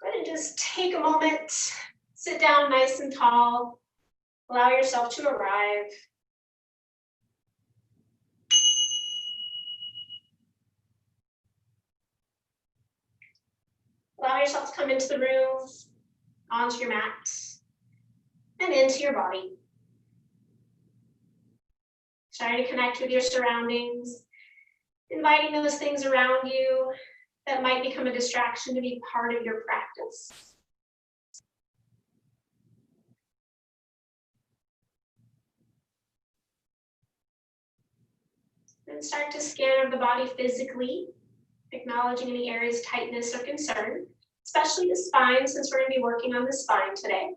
Go ahead and just take a moment, sit down nice and tall, allow yourself to arrive. Allow yourself to come into the room, onto your mat, and into your body. Starting to connect with your surroundings, inviting those things around you that might become a distraction to be part of your practice. And start to scan the body physically, acknowledging any areas of tightness or concern, especially the spine, since we're going to be working on the spine today.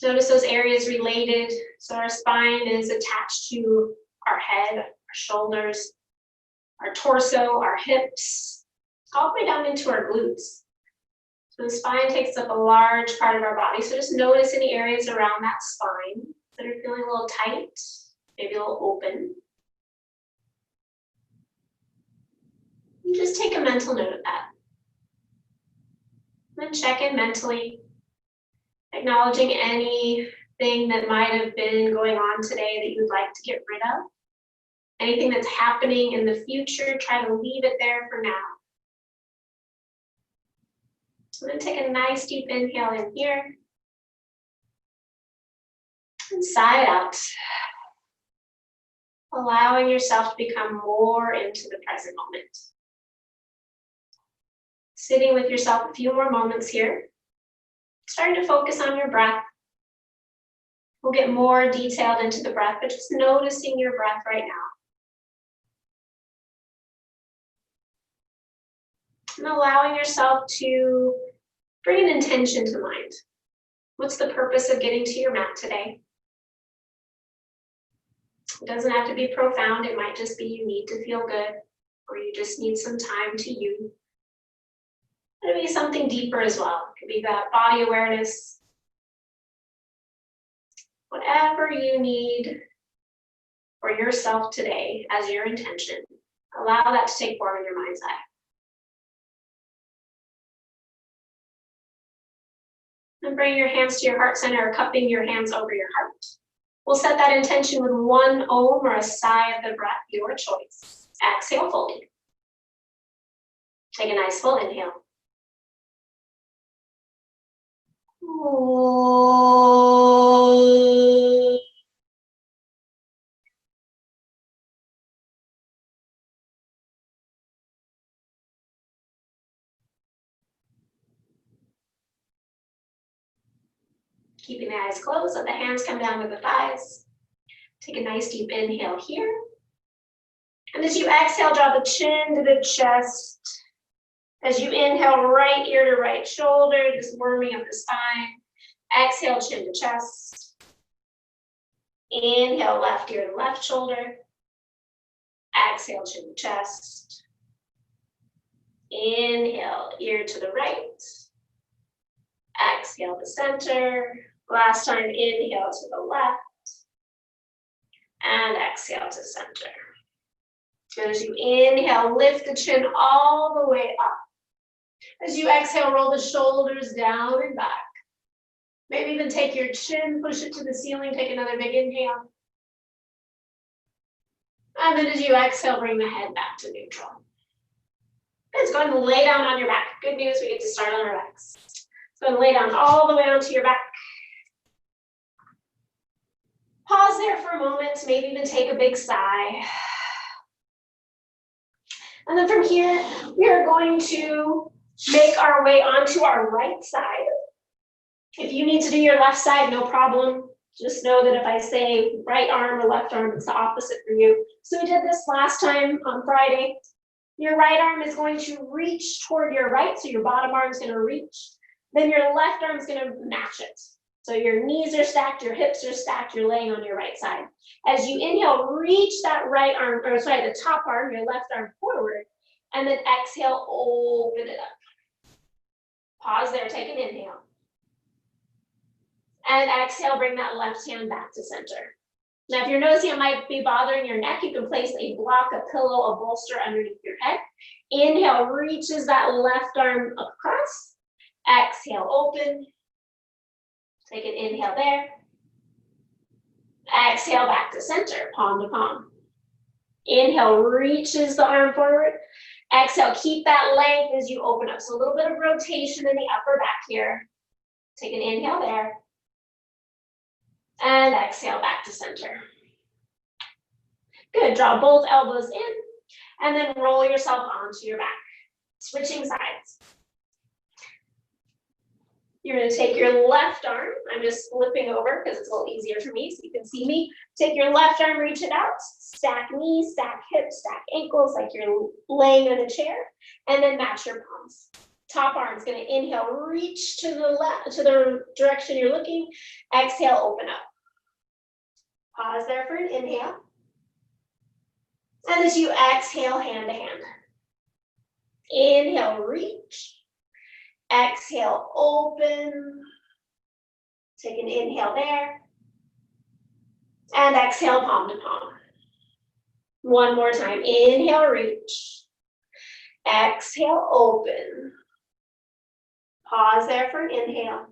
Notice those areas related. So our spine is attached to our head, our shoulders, our torso, our hips, all the way down into our glutes. So the spine takes up a large part of our body. So just notice any areas around that spine that are feeling a little tight, maybe a little open. And just take a mental note of that. Then check in mentally, acknowledging anything that might have been going on today that you'd like to get rid of. Anything that's happening in the future, try to leave it there for now. So then take a nice deep inhale in here. And sigh it out. Allowing yourself to become more into the present moment. Sitting with yourself a few more moments here. Starting to focus on your breath. We'll get more detailed into the breath, but just noticing your breath right now. And allowing yourself to bring an intention to mind. What's the purpose of getting to your mat today? It doesn't have to be profound. It might just be you need to feel good, or you just need some time to you. It could be something deeper as well. It could be that body awareness. Whatever you need for yourself today as your intention, allow that to take form in your mind's eye. And bring your hands to your heart center, or cupping your hands over your heart. We'll set that intention with one om or a sigh of the breath, your choice. Exhale fully. Take a nice full inhale. Keeping the eyes closed, let the hands come down to the thighs. Take a nice deep inhale here. And as you exhale, draw the chin to the chest. As you inhale, right ear to right shoulder, just warming up the spine. Exhale, chin to chest. Inhale, left ear to left shoulder. Exhale, chin to chest. Inhale, ear to the right. Exhale to center. Last time, inhale to the left. And exhale to center. And as you inhale, lift the chin all the way up. As you exhale, roll the shoulders down and back. Maybe even take your chin, push it to the ceiling, take another big inhale. And then as you exhale, bring the head back to neutral. Let's go ahead and lay down on your back. Good news, we get to start on our backs. So go and lay down all the way onto your back. Pause there for a moment, maybe even take a big sigh. And then from here, we are going to make our way onto our right side. If you need to do your left side, no problem. Just know that if I say right arm or left arm, it's the opposite for you. So we did this last time on Friday. Your right arm is going to reach toward your right, so your bottom arm is going to reach. Then your left arm is going to match it. So your knees are stacked, your hips are stacked, you're laying on your right side. As you inhale, reach that right arm, or sorry, the top arm, your left arm forward, and then exhale, open it up. Pause there, take an inhale. And exhale, bring that left hand back to center. Now, if you're noticing it might be bothering your neck, you can place a block, a pillow, a bolster underneath your head. Inhale, reaches that left arm across. Exhale, open. Take an inhale there. Exhale, back to center, palm to palm. Inhale, reaches the arm forward. Exhale, keep that length as you open up. So a little bit of rotation in the upper back here. Take an inhale there. And exhale, back to center. Good, draw both elbows in. And then roll yourself onto your back. Switching sides. You're going to take your left arm. I'm just flipping over because it's a little easier for me so you can see me. Take your left arm, reach it out. Stack knees, stack hips, stack ankles like you're laying on a chair. And then match your palms. Top arm is going to inhale, reach to the left, to the direction you're looking. Exhale, open up. Pause there for an inhale. And as you exhale, hand to hand. Inhale, reach. Exhale, open. Take an inhale there. And exhale, palm to palm. One more time. Inhale, reach. Exhale, open. Pause there for an inhale.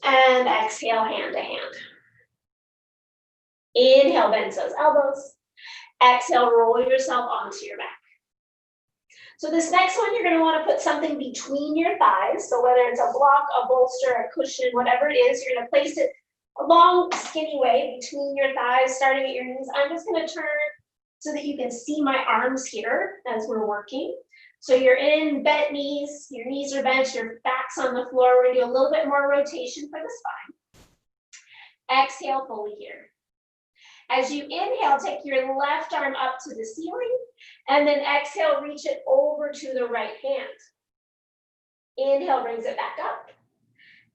And exhale, hand to hand. Inhale, bend those elbows. Exhale, roll yourself onto your back. So this next one, you're going to want to put something between your thighs. So whether it's a block, a bolster, a cushion, whatever it is, you're going to place it a long, skinny way between your thighs, starting at your knees. I'm just going to turn so that you can see my arms here as we're working. So you're in bent knees, your knees are bent, your back's on the floor. We're going to do a little bit more rotation for the spine. Exhale fully here. As you inhale, take your left arm up to the ceiling, and then exhale, reach it over to the right hand. Inhale, brings it back up.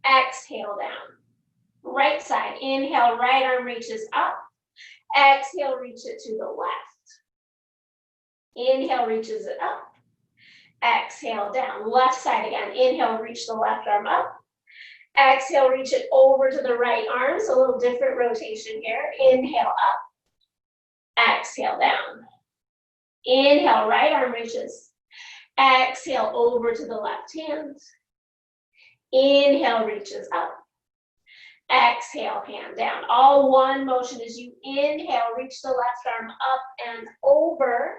Exhale, down. Right side, inhale, right arm reaches up. Exhale, reach it to the left. Inhale, reaches it up. Exhale, down. Left side again. Inhale, reach the left arm up. Exhale, reach it over to the right arm. So a little different rotation here. Inhale up. Exhale down. Inhale, right arm reaches. Exhale over to the left hand. Inhale, reaches up. Exhale, hand down. All one motion as you inhale, reach the left arm up and over.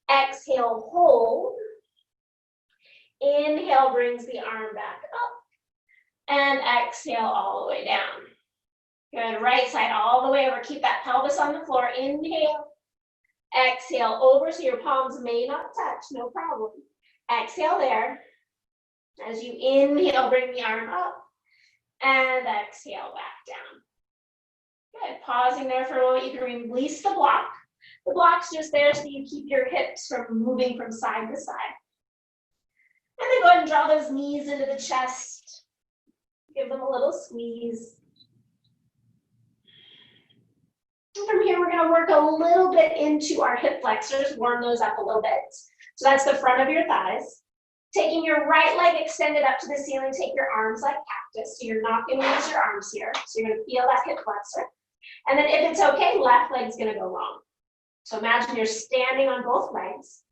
Exhale, hold. Inhale, brings the arm back up. And exhale all the way down. Good, right side all the way over. Keep that pelvis on the floor. Inhale, exhale over so your palms may not touch, no problem. Exhale there. As you inhale, bring the arm up. And exhale back down. Good, pausing there for a moment. You can release the block. The block's just there so you keep your hips from moving from side to side. And then go ahead and draw those knees into the chest. Give them a little squeeze. And from here, we're going to work a little bit into our hip flexors, warm those up a little bit. So that's the front of your thighs. Taking your right leg extended up to the ceiling, take your arms like cactus. So you're not going to use your arms here. So you're going to feel that hip flexor. And then if it's okay, left leg's going to go long. So imagine you're standing on both legs.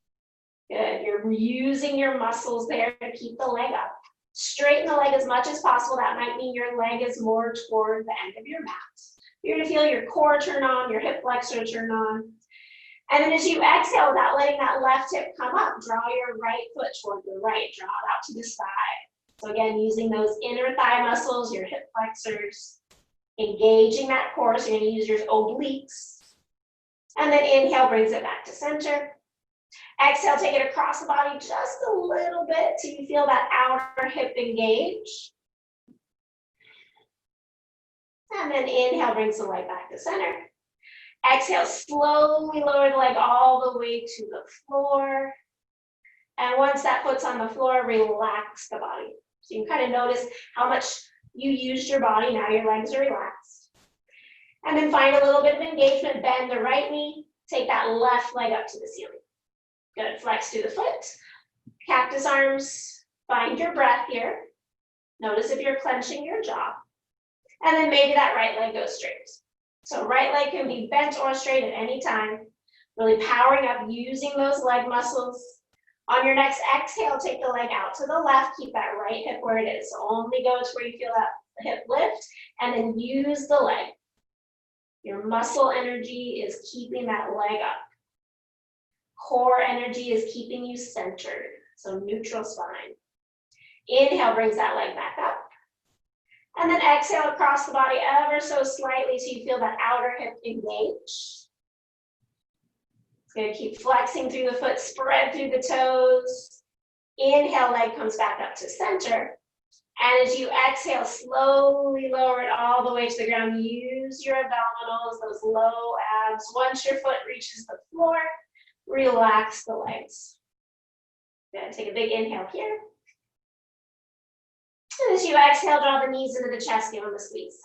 Good. You're using your muscles there to keep the leg up. Straighten the leg as much as possible. That might mean your leg is more toward the end of your mat. You're going to feel your core turn on, your hip flexor turn on. And then as you exhale, without letting that left hip come up, draw your right foot toward the right. Draw it out to the side. So again, using those inner thigh muscles, your hip flexors, engaging that core. So you're going to use your obliques. And then inhale brings it back to center. Exhale, take it across the body just a little bit till you feel that outer hip engage. And then inhale brings the leg back to center. Exhale, slowly lower the leg all the way to the floor. And once that foot's on the floor, relax the body. So you can kind of notice how much you used your body. Now your legs are relaxed. And then find a little bit of engagement. Bend the right knee. Take that left leg up to the ceiling. Good. Flex through the foot. Cactus arms. Find your breath here. Notice if you're clenching your jaw. And then maybe that right leg goes straight. So right leg can be bent or straight at any time. Really powering up, using those leg muscles. On your next exhale, take the leg out to the left, keep that right hip where it is. So only go to where you feel that hip lift, and then use the leg. Your muscle energy is keeping that leg up. Core energy is keeping you centered, so neutral spine. Inhale brings that leg back up. And then exhale across the body ever so slightly so you feel that outer hip engage. It's going to keep flexing through the foot, spread through the toes. Inhale, leg comes back up to center. And as you exhale, slowly lower it all the way to the ground. Use your abdominals, those low abs. Once your foot reaches the floor, relax the legs. Good. Take a big inhale here. And as you exhale, draw the knees into the chest, give them a squeeze.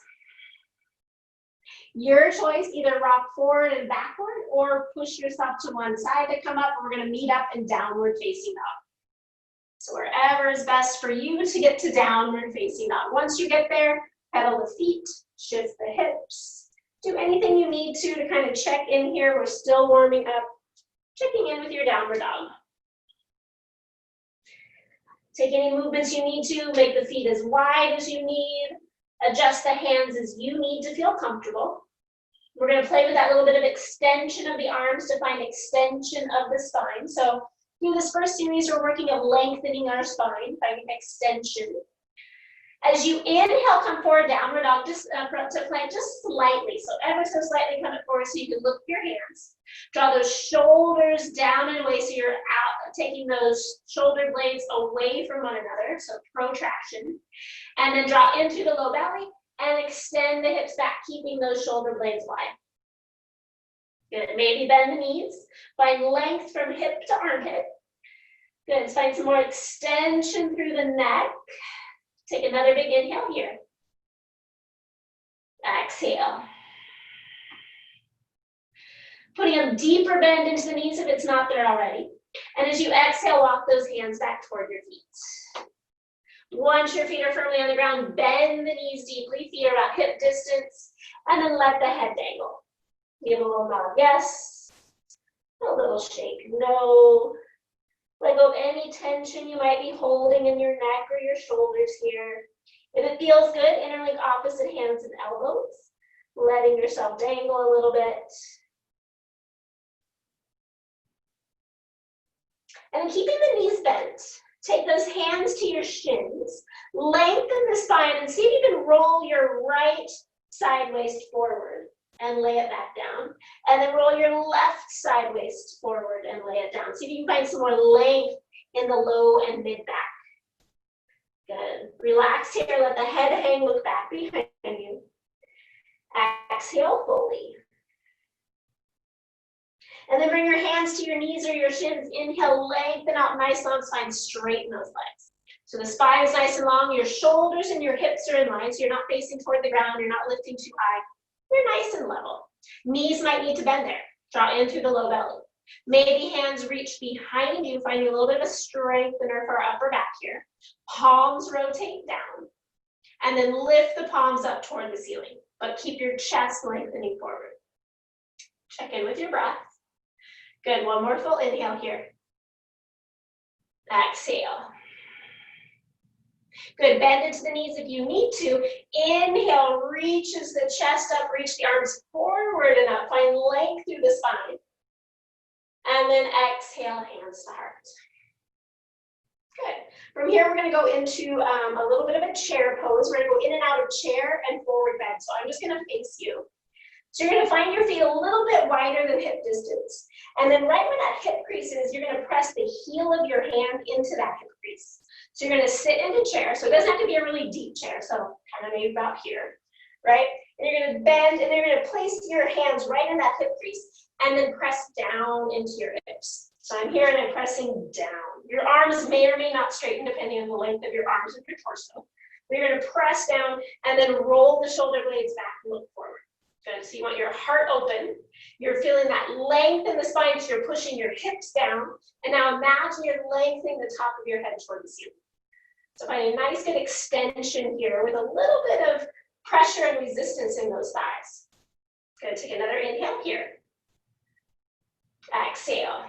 Your choice, either rock forward and backward or push yourself to one side to come up. We're going to meet up in downward facing dog. So wherever is best for you to get to downward facing dog. Once you get there, pedal the feet, shift the hips. Do anything you need to kind of check in here. We're still warming up, checking in with your downward dog. Take any movements you need to, make the feet as wide as you need, adjust the hands as you need to feel comfortable. We're going to play with that little bit of extension of the arms to find extension of the spine. So through this first series, we're working on lengthening our spine, finding extension. As you inhale, come forward, downward dog, just to plank just slightly. So ever so slightly come forward so you can look at your hands. Draw those shoulders down and away so you're out, taking those shoulder blades away from one another, so protraction. And then draw in through the low belly and extend the hips back, keeping those shoulder blades wide. Good, maybe bend the knees. Find length from hip to armpit. Good, find some more extension through the neck. Take another big inhale here. Exhale. Putting a deeper bend into the knees if it's not there already. And as you exhale, walk those hands back toward your feet. Once your feet are firmly on the ground, bend the knees deeply, feet are about hip distance, and then let the head dangle. Give a little nod, yes. A little shake, no. Let go of any tension you might be holding in your neck or your shoulders here. If it feels good, interlink opposite hands and elbows, letting yourself dangle a little bit. And keeping the knees bent, take those hands to your shins, lengthen the spine, and see if you can roll your right side waist forward and lay it back down. And then roll your left side waist forward and lay it down. See if you can find some more length in the low and mid back. Good. Relax here, let the head hang, look back behind you. Exhale fully. And then bring your hands to your knees or your shins. Inhale, lengthen out, nice long spine, straighten those legs. So the spine is nice and long, your shoulders and your hips are in line, so you're not facing toward the ground, you're not lifting too high. You're nice and level. Knees might need to bend there. Draw in through the low belly. Maybe hands reach behind you, finding a little bit of a strengthener for upper back here. Palms rotate down. And then lift the palms up toward the ceiling, but keep your chest lengthening forward. Check in with your breath. Good, one more full inhale here. Exhale. Good, bend into the knees if you need to. Inhale, reaches the chest up, reach the arms forward and up. Find length through the spine. And then exhale, hands to heart. Good. From here, we're going to go into a little bit of a chair pose. We're going to go in and out of chair and forward bend. So I'm just going to face you. So you're going to find your feet a little bit wider than hip distance. And then right where that hip crease is, you're going to press the heel of your hand into that hip crease. So you're going to sit in a chair. So it doesn't have to be a really deep chair. So kind of maybe about here, right? And you're going to bend and you're going to place your hands right in that hip crease and then press down into your hips. So I'm here and I'm pressing down. Your arms may or may not straighten depending on the length of your arms and your torso. But you're going to press down and then roll the shoulder blades back and look forward. Good, so you want your heart open. You're feeling that length in the spine, so you're pushing your hips down. And now imagine you're lengthening the top of your head toward the ceiling. So find a nice good extension here with a little bit of pressure and resistance in those thighs. Good, take another inhale here. Exhale.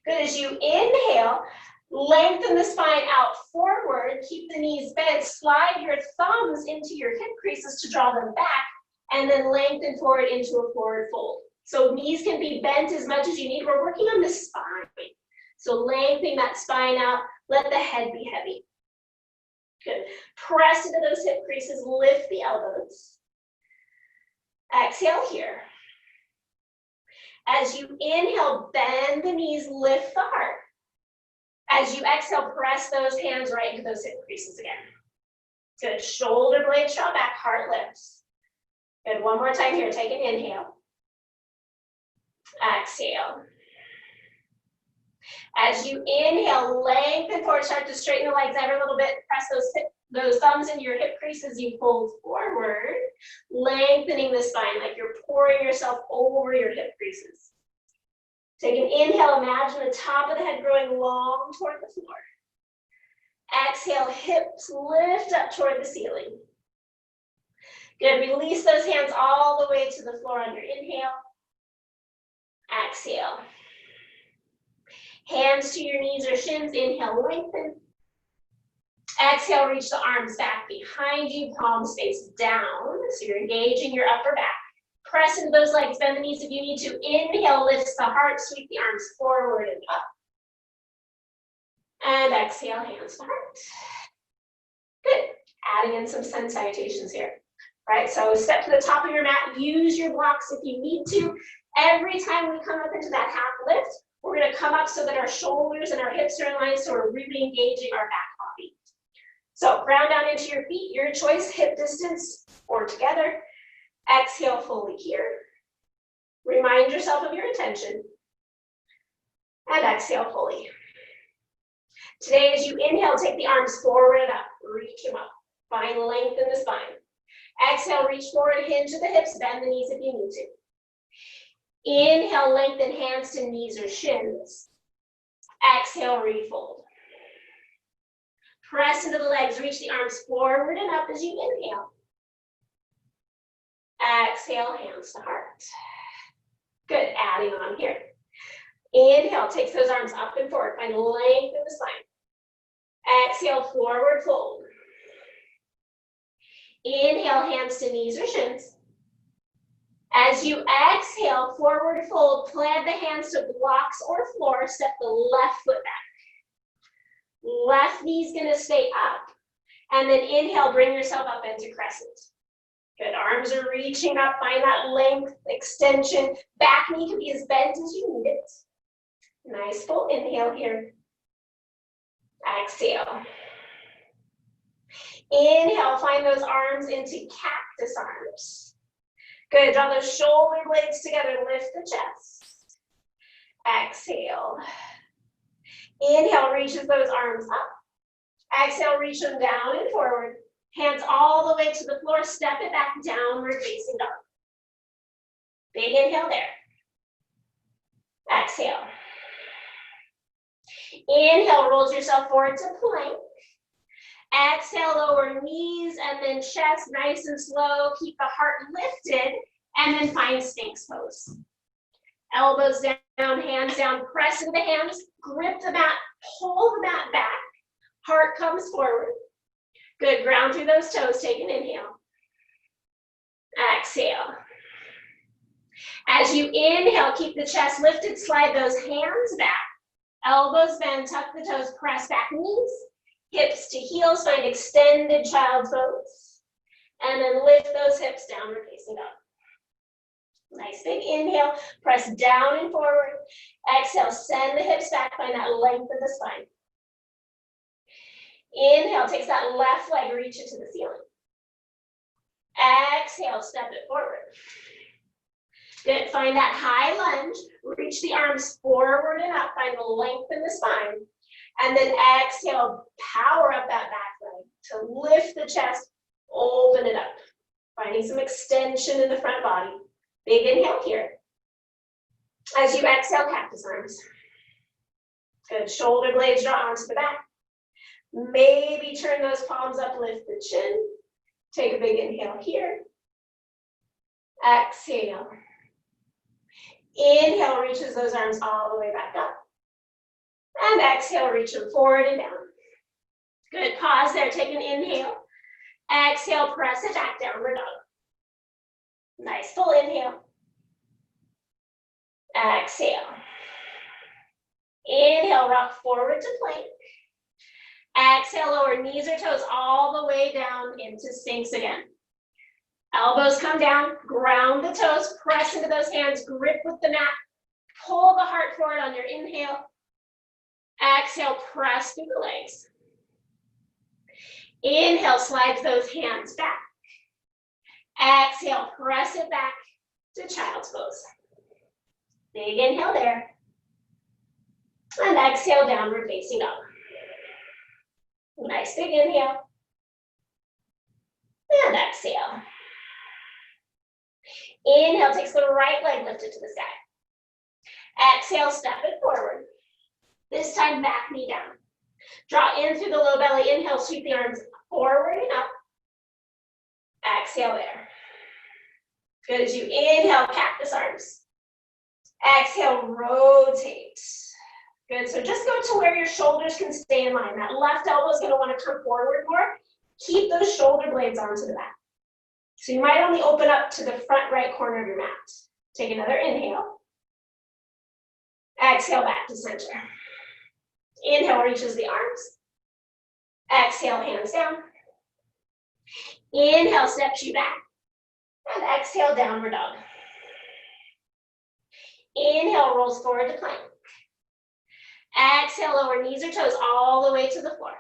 Good, as you inhale, lengthen the spine out forward, keep the knees bent, slide your thumbs into your hip creases to draw them back, and then lengthen forward into a forward fold. So knees can be bent as much as you need. We're working on the spine. So lengthening that spine out, let the head be heavy. Good. Press into those hip creases, lift the elbows. Exhale here. As you inhale, bend the knees, lift the heart. As you exhale, press those hands right into those hip creases again. Good. Shoulder blades draw back, heart lifts. Good. One more time here. Take an inhale. Exhale. As you inhale, lengthen forward, start to straighten the legs ever a little bit. Press those thumbs into your hip creases. You fold forward, lengthening the spine like you're pouring yourself over your hip creases. Take an inhale, imagine the top of the head growing long toward the floor. Exhale, hips lift up toward the ceiling. Good, release those hands all the way to the floor on your inhale. Exhale. Hands to your knees or shins, inhale, lengthen. Exhale, reach the arms back behind you, palms face down. So you're engaging your upper back. Press into those legs, bend the knees if you need to. Inhale, lifts the heart, sweep the arms forward and up. And exhale, hands to heart. Good. Adding in some sun salutations here. Right, so step to the top of your mat, use your blocks if you need to. Every time we come up into that half lift, we're going to come up so that our shoulders and our hips are in line, so we're really engaging our back body. So ground down into your feet, your choice, hip distance or together. Exhale fully here. Remind yourself of your intention. And exhale fully. Today, as you inhale, take the arms forward and up. Reach them up. Find length in the spine. Exhale, reach forward, hinge at the hips, bend the knees if you need to. Inhale, lengthen hands to knees or shins. Exhale, refold. Press into the legs, reach the arms forward and up as you inhale. Exhale, hands to heart. Good, adding on here. Inhale, takes those arms up and forward, find length in the spine. Exhale, forward fold. Inhale, hands to knees or shins. As you exhale, forward fold, plant the hands to blocks or floor, step the left foot back. Left knee's gonna stay up. And then inhale, bring yourself up into crescent. Good, arms are reaching up, find that length, extension. Back knee can be as bent as you need it. Nice full inhale here. Exhale. Inhale, find those arms into cactus arms. Good, draw those shoulder blades together, lift the chest. Exhale. Inhale, reaches those arms up. Exhale, reach them down and forward. Hands all the way to the floor, step it back, downward facing dog. Big inhale there. Exhale. Inhale, rolls yourself forward to plank. Exhale, lower knees and then chest, nice and slow. Keep the heart lifted and then find Sphinx pose. Elbows down, hands down, press into the hands, grip the mat, pull the mat back. Heart comes forward. Good, ground through those toes, take an inhale. Exhale. As you inhale, keep the chest lifted, slide those hands back. Elbows bend, tuck the toes, press back knees. Hips to heels, find extended child's pose. And then lift those hips downward facing up. Nice big inhale, press down and forward. Exhale, send the hips back, find that length in the spine. Inhale, takes that left leg, reach it to the ceiling. Exhale, step it forward. Good, find that high lunge, reach the arms forward and up, find the length in the spine. And then exhale, power up that back leg to lift the chest, open it up. Finding some extension in the front body. Big inhale here. As you exhale, cactus arms. Good, shoulder blades draw onto the back. Maybe turn those palms up, lift the chin. Take a big inhale here. Exhale. Inhale, reaches those arms all the way back up. And exhale, reach them forward and down. Good, pause there, take an inhale. Exhale, press it back, downward dog. Nice, full inhale. Exhale. Inhale, rock forward to plank. Exhale, lower knees or toes all the way down into Sphinx again. Elbows come down, ground the toes, press into those hands, grip with the mat, pull the heart forward on your inhale. Exhale, press through the legs. Inhale, slide those hands back. Exhale, press it back to child's pose. Big inhale there. And exhale, downward facing dog. Nice big inhale. And exhale. Inhale, takes the right leg lifted to the sky. Exhale, step it forward. This time, back knee down. Draw in through the low belly. Inhale, sweep the arms forward and up. Exhale there. Good, as you inhale, cactus arms. Exhale, rotate. Good, so just go to where your shoulders can stay in line. That left elbow is going to want to come forward more. Keep those shoulder blades onto the back. So you might only open up to the front right corner of your mat. Take another inhale. Exhale, back to center. Inhale, reaches the arms. Exhale, hands down. Inhale, steps you back. And exhale, downward dog. Inhale, rolls forward to plank. Exhale, lower knees or toes all the way to the floor.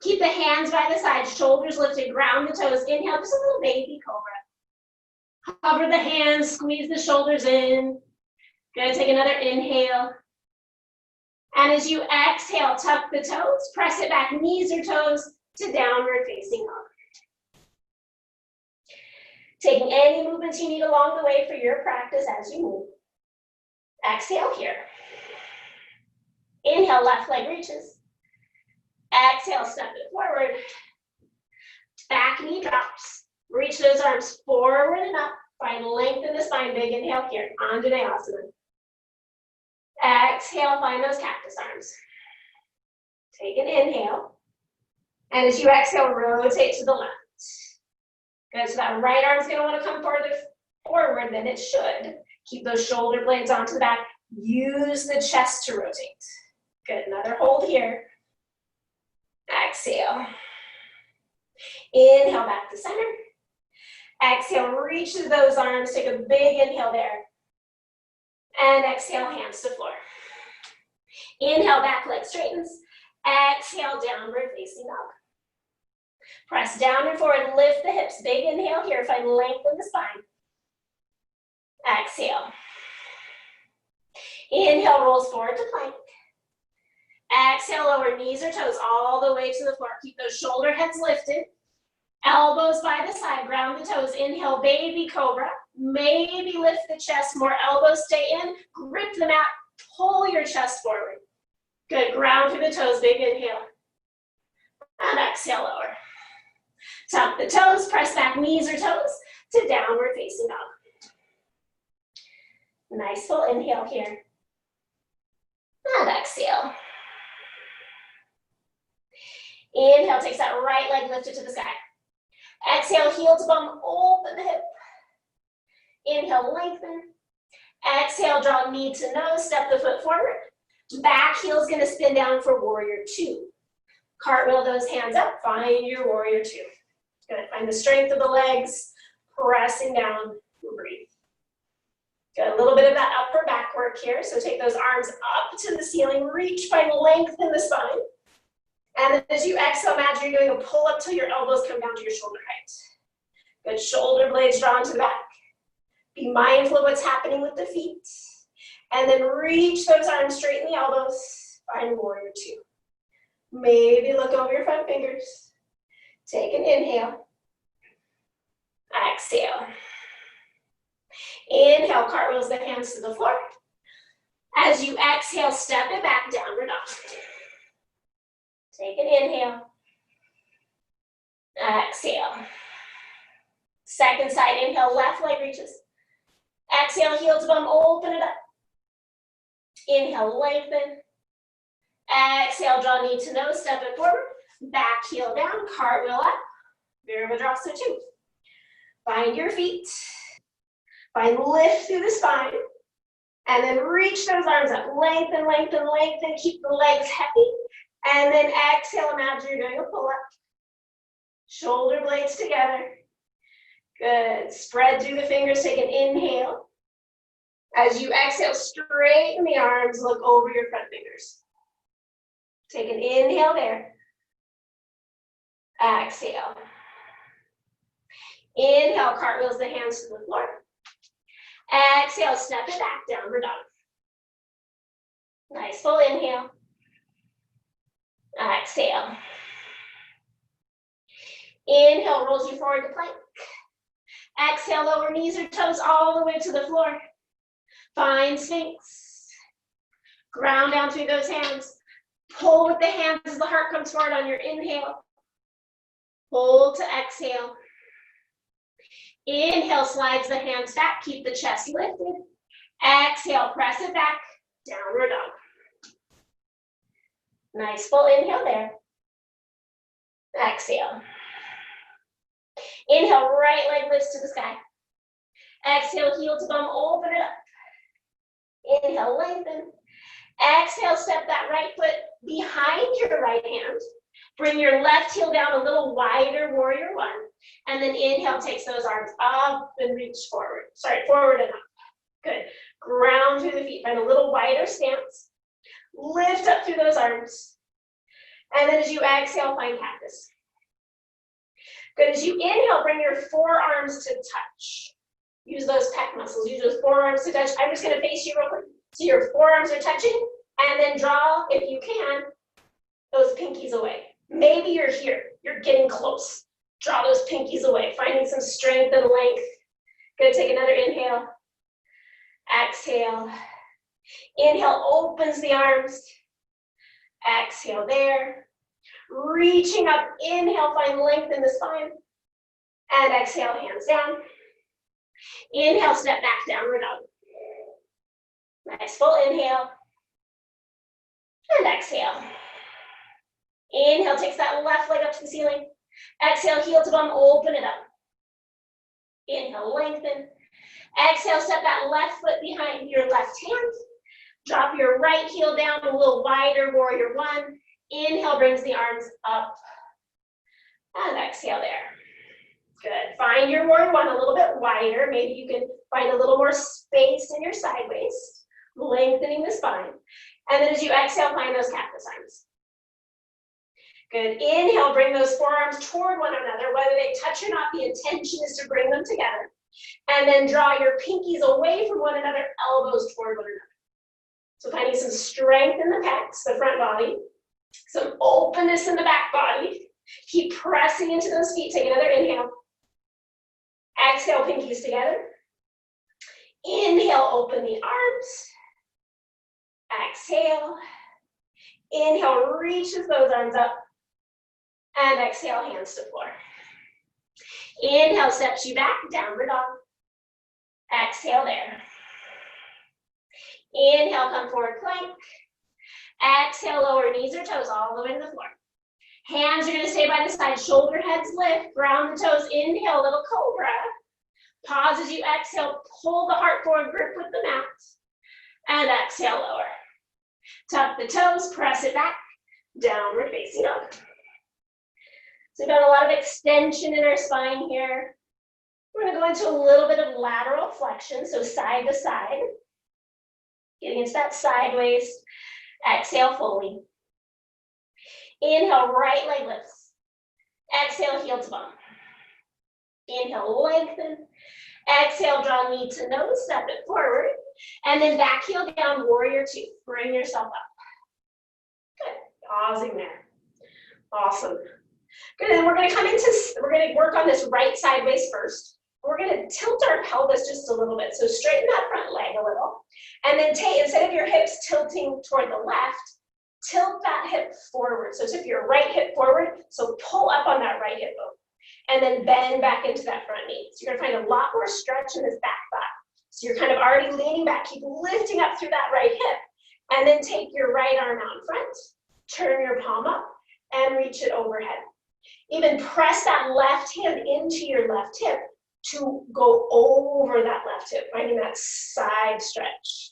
Keep the hands by the side, shoulders lifted, ground the toes. Inhale, just a little baby cobra. Hover the hands, squeeze the shoulders in. Good, take another inhale. And as you exhale, tuck the toes, press it back, knees or toes to downward facing dog. Taking any movements you need along the way for your practice as you move. Exhale here. Inhale, left leg reaches. Exhale, step it forward. Back knee drops. Reach those arms forward and up. Find length in the spine. Big inhale here. Anjaneyasana. Exhale, find those cactus arms. Take an inhale. And as you exhale, rotate to the left. Good, so that right arm's gonna wanna come further forward than it should. Keep those shoulder blades onto the back. Use the chest to rotate. Good, another hold here. Exhale. Inhale, back to center. Exhale, reach through those arms. Take a big inhale there. And exhale, hands to floor. Inhale, back leg straightens. Exhale, downward facing dog. Press down and forward, lift the hips. Big inhale here, find length in the spine. Exhale. Inhale, rolls forward to plank. Exhale, lower knees or toes all the way to the floor. Keep those shoulder heads lifted. Elbows by the side, ground the toes. Inhale, baby cobra. Maybe lift the chest, more elbows stay in. Grip the mat, pull your chest forward. Good, ground through the toes, big inhale. And exhale, lower. Tuck the toes, press back knees or toes to downward facing dog. Nice full inhale here. And exhale. Inhale, takes that right leg lifted to the sky. Exhale, heel to bum, open the hip. Inhale, lengthen. Exhale, draw knee to nose, step the foot forward. Back heel's gonna spin down for warrior two. Cartwheel those hands up, find your warrior two. Good, find the strength of the legs, pressing down, breathe. Got a little bit of that upper back work here, so take those arms up to the ceiling, reach, find length in the spine. And as you exhale, imagine you're doing a pull up till your elbows come down to your shoulder height. Good, shoulder blades drawn to the back. Be mindful of what's happening with the feet. And then reach those arms, straighten the elbows, find warrior two. Maybe look over your front fingers. Take an inhale. Exhale. Inhale, cartwheels the hands to the floor. As you exhale, step it back, downward dog. Take an inhale. Exhale. Second side, inhale, left leg reaches. Exhale, heel to bum, open it up. Inhale, lengthen. Exhale, draw knee to nose, step it forward. Back heel down, cartwheel up. Virabhadrasana 2. Find your feet. Find lift through the spine. And then reach those arms up. Lengthen, lengthen, lengthen. Keep the legs heavy. And then exhale, imagine you're doing a pull-up. Shoulder blades together. Good. Spread through the fingers. Take an inhale. As you exhale, straighten the arms. Look over your front fingers. Take an inhale there. Exhale. Inhale, cartwheels the hands to the floor. Exhale, step it back, downward dog. Nice full inhale. Exhale. Inhale, rolls you forward to plank. Exhale, lower knees or toes all the way to the floor. Find Sphinx. Ground down through those hands. Pull with the hands as the heart comes forward on your inhale. Hold to exhale. Inhale, slides the hands back. Keep the chest lifted. Exhale, press it back. Downward dog. Nice full inhale there. Exhale. Inhale, right leg lifts to the sky. Exhale, heel to bum, open it up. Inhale, lengthen. Exhale, step that right foot behind your right hand. Bring your left heel down a little wider, warrior one. And then inhale, takes those arms up and reach forward. Sorry, forward and up. Good. Ground through the feet. Find a little wider stance. Lift up through those arms. And then as you exhale, find cactus. Good. As you inhale, bring your forearms to touch. Use those pec muscles. Use those forearms to touch. I'm just going to face you real quick. So your forearms are touching. And then draw, if you can, those pinkies away. Maybe you're here. You're getting close. Draw those pinkies away. Finding some strength and length. Good. Take another inhale. Exhale. Inhale, opens the arms. Exhale there. Reaching up, inhale, find length in the spine. And exhale, hands down. Inhale, step back, downward dog. Nice, full inhale. And exhale. Inhale, takes that left leg up to the ceiling. Exhale, heel to bum, open it up. Inhale, lengthen. Exhale, step that left foot behind your left hand. Drop your right heel down a little wider, warrior one. Inhale, brings the arms up. And exhale there. Good. Find your warrior one a little bit wider. Maybe you can find a little more space in your side waist, lengthening the spine. And then as you exhale, find those cactus arms. Good. Inhale, bring those forearms toward one another. Whether they touch or not, the intention is to bring them together. And then draw your pinkies away from one another, elbows toward one another. So finding some strength in the pecs, the front body, some openness in the back body. Keep pressing into those feet. Take another inhale. Exhale, pinkies together. Inhale, open the arms. Exhale. Inhale, reaches those arms up. And exhale, hands to floor. Inhale, steps you back, downward dog. Exhale there. Inhale, come forward plank. Exhale, lower knees or toes all the way to the floor. Hands are going to stay by the side, shoulder heads lift, ground the toes, inhale, little cobra. Pause as you exhale, pull the heart forward, grip with the mat. And exhale, lower. Tuck the toes, press it back, downward facing dog. So we've got a lot of extension in our spine here. We're going to go into a little bit of lateral flexion, so side to side. Getting into that sideways. Exhale fully. Inhale, right leg lifts. Exhale, heel to bum. Inhale, lengthen. Exhale, draw knee to nose, step it forward. And then back heel down, warrior two. Bring yourself up. Good. Pausing there. Awesome. Good, and we're going to work on this right side waist first. We're going to tilt our pelvis just a little bit. So straighten that front leg a little. And then instead of your hips tilting toward the left, tilt that hip forward. So tip your right hip forward. So pull up on that right hip bone. And then bend back into that front knee. So you're going to find a lot more stretch in this back thigh. So you're kind of already leaning back. Keep lifting up through that right hip. And then take your right arm out in front. turn your palm up and reach it overhead. Even press that left hand into your left hip to go over that left hip, finding that side stretch.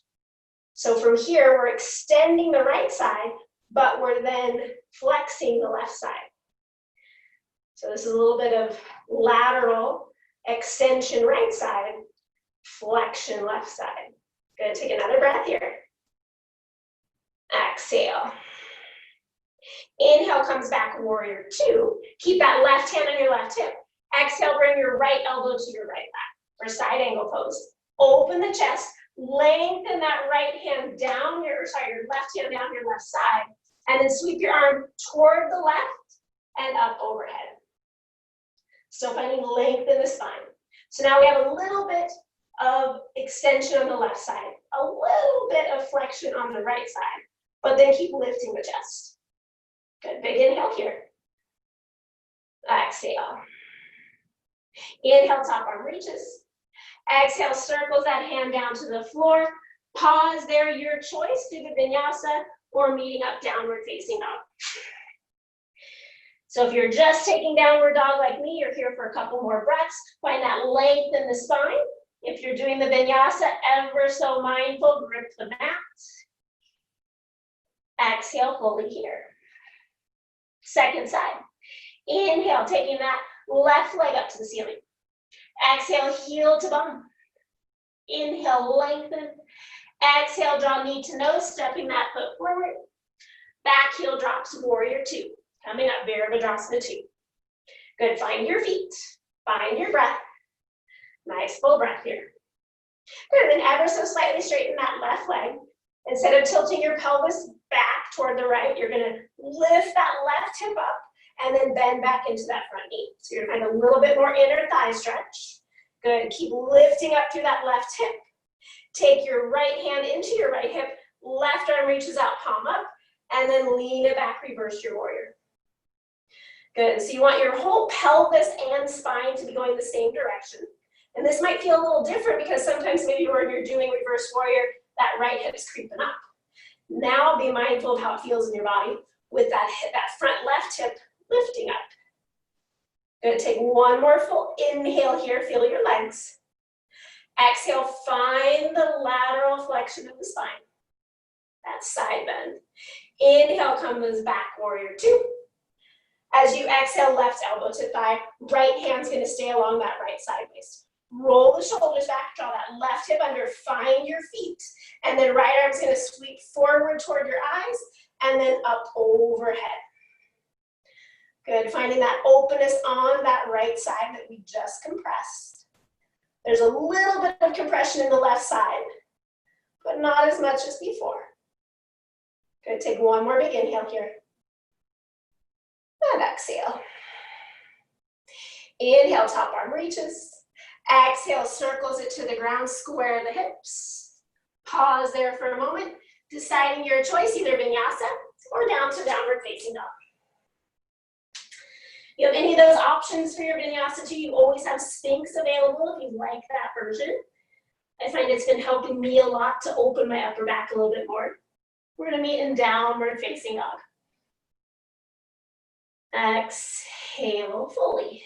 So from here, we're extending the right side, but we're then flexing the left side. So this is a little bit of lateral extension right side, flexion left side. Gonna take another breath here. Exhale. Inhale comes back, warrior two. Keep that left hand on your left hip. Exhale, bring your right elbow to your right back for side angle pose. Open the chest, lengthen that right hand down your left hand down your left side, and then sweep your arm toward the left and up overhead. Still finding length in the spine. So now we have a little bit of extension on the left side, a little bit of flexion on the right side, but then keep lifting the chest. Good, big inhale here. Exhale. Inhale, top arm reaches. Exhale, circles that hand down to the floor. Pause there, your choice, do the vinyasa or meeting up downward facing dog. So if you're just taking downward dog like me, you're here for a couple more breaths. Find that length in the spine. If you're doing the vinyasa, ever so mindful, grip the mat. Exhale, fully here. Second side. Inhale, taking that left leg up to the ceiling. Exhale, heel to bum. Inhale, lengthen. Exhale, draw knee to nose, stepping that foot forward. Back heel drops, warrior two. Coming up, Virabhadrasana two. Good, find your feet. Find your breath. Nice full breath here. Good, and then ever so slightly straighten that left leg. Instead of tilting your pelvis back toward the right, you're gonna lift that left hip up and then bend back into that front knee. So you're gonna find a little bit more inner thigh stretch. Good, keep lifting up through that left hip. Take your right hand into your right hip, left arm reaches out, palm up, and then lean it back, reverse your warrior. Good, so you want your whole pelvis and spine to be going the same direction. And this might feel a little different because sometimes maybe when you're doing reverse warrior, that right hip's creeping up. Now be mindful of how it feels in your body with that front left hip lifting up. Good, take one more full inhale here, feel your legs. Exhale, find the lateral flexion of the spine. That side bend. Inhale comes back, warrior two. As you exhale, left elbow to thigh, right hand's gonna stay along that right side waist. Roll the shoulders back, draw that left hip under, find your feet, and then right arm's gonna sweep forward toward your eyes, and then up overhead. Good, finding that openness on that right side that we just compressed. There's a little bit of compression in the left side, but not as much as before. Good, take one more big inhale here. And exhale. Inhale, top arm reaches. Exhale, circles it to the ground, square the hips. Pause there for a moment, deciding your choice, either vinyasa or down to downward facing dog. You have any of those options for your vinyasa too. You always have Sphinx available if you like that version. I find it's been helping me a lot to open my upper back a little bit more. We're gonna meet in downward facing dog. Exhale fully.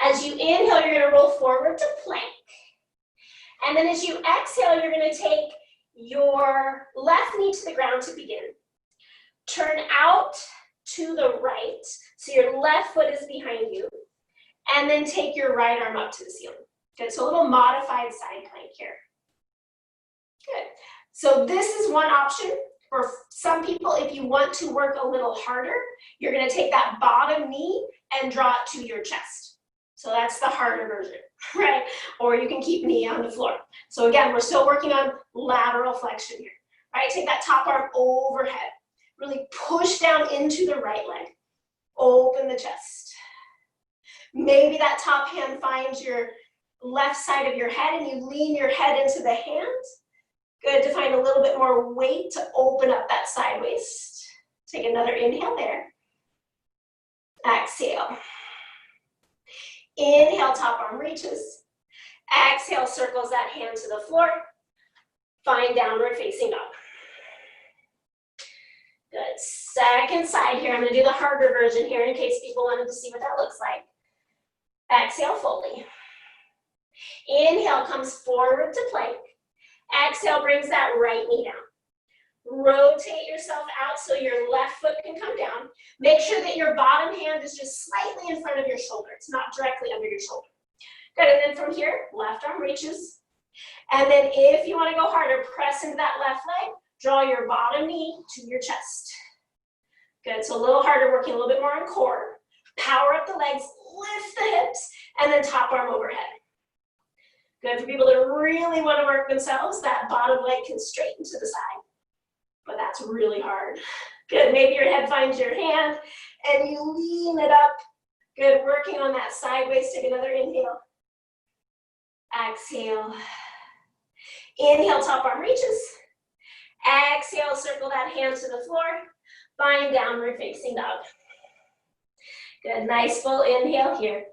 As you inhale, you're gonna roll forward to plank. And then as you exhale, you're gonna take your left knee to the ground to begin. Turn out to the right, so your left foot is behind you. And then take your right arm up to the ceiling. Good, so a little modified side plank here. Good, so this is one option. For some people, if you want to work a little harder, you're gonna take that bottom knee and draw it to your chest. So that's the harder version, right? Or you can keep knee on the floor. So again, we're still working on lateral flexion here, right? Take that top arm overhead. Really push down into the right leg. Open the chest. Maybe that top hand finds your left side of your head and you lean your head into the hand. Good to find a little bit more weight to open up that side waist. Take another inhale there. Exhale. Inhale, top arm reaches. Exhale, circles that hand to the floor. Find downward facing dog. Good. Second side here. I'm going to do the harder version here in case people wanted to see what that looks like. Exhale fully. Inhale comes forward to plank. Exhale brings that right knee down. Rotate yourself out so your left foot can come down. Make sure that your bottom hand is just slightly in front of your shoulder. It's not directly under your shoulder. Good, and then from here, left arm reaches. And then if you want to go harder, press into that left leg. Draw your bottom knee to your chest. Good, so a little harder, working a little bit more on core. Power up the legs, lift the hips, and then top arm overhead. Good, for people that really want to work themselves, that bottom leg can straighten to the side. But that's really hard. Good, maybe your head finds your hand and you lean it up. Good, working on that sideways. Take another inhale. Exhale. Inhale, top arm reaches. Exhale, circle that hand to the floor. Find downward facing dog. Good, nice full inhale here.